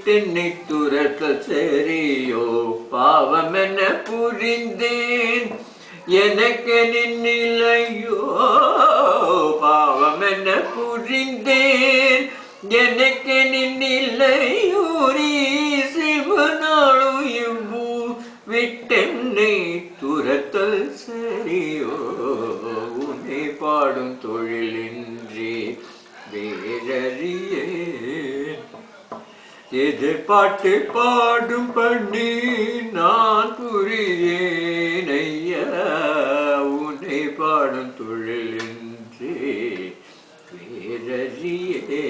விட்டென்னை துரத்த சரியோ பாவம் என புரிந்தேன் எனக்கு நின்னிலையோ பாவம் என புரிந்தேன் எனக்கு நின்னிலையோ நீ சிவனாலும் இவ்வு விட்டென்னை துரத்தல் சரியோ உன்னை பாடும் தொழிலின்றி வேறறியே எதிர்பாட்டு பாடும் பண்ணி நான் புரியேன் ஐயா உன்னை பாடும் தொழிலின்றி வேறறியே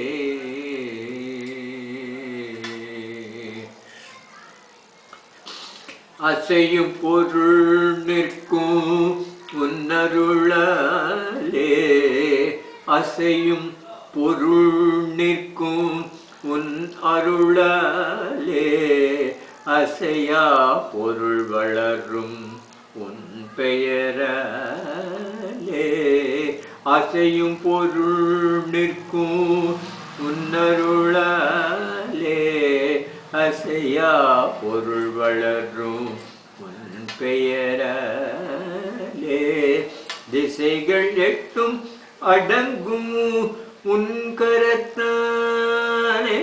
அசையும் பொருள் நிற்கும் உன்னருளாலே அசையும் பொருள் நிற்கும் உன் அருளாலே அசையா பொருள் வளரும் உன் பெயராலே அசையும் பொருள் நிற்கும் உன்னருளாலே அசையா பொருள் வளரும் உன் பெயராலே திசைகள் எட்டும் அடங்கும் உன் கரத்தானே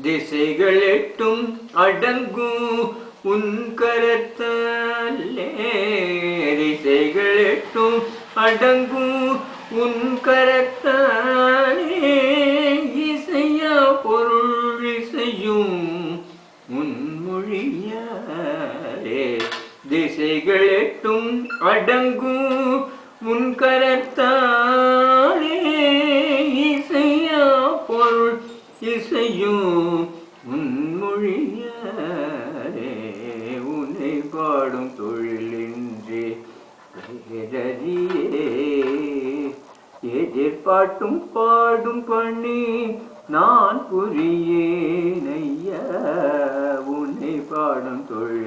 திசைகள் எட்டும் அடங்கும் உன் கரத்தாலே திசைகள் எட்டும் அடங்கும் உன் கரத்தாலே இசையா பொருள் இசையும் உன் மொழியாலே திசைகள் எட்டும் அடங்கும் உன் கரத்தாலே இசையா பொருள் இசையும் உன் மொழியாலே உன்னை பாடும் தொழிலின்றி வேறறியே எதிர்பாட்டும் பாடும் பண்ணி நான் புரியேன் ஐயா உன்னை பாடும் தொழில்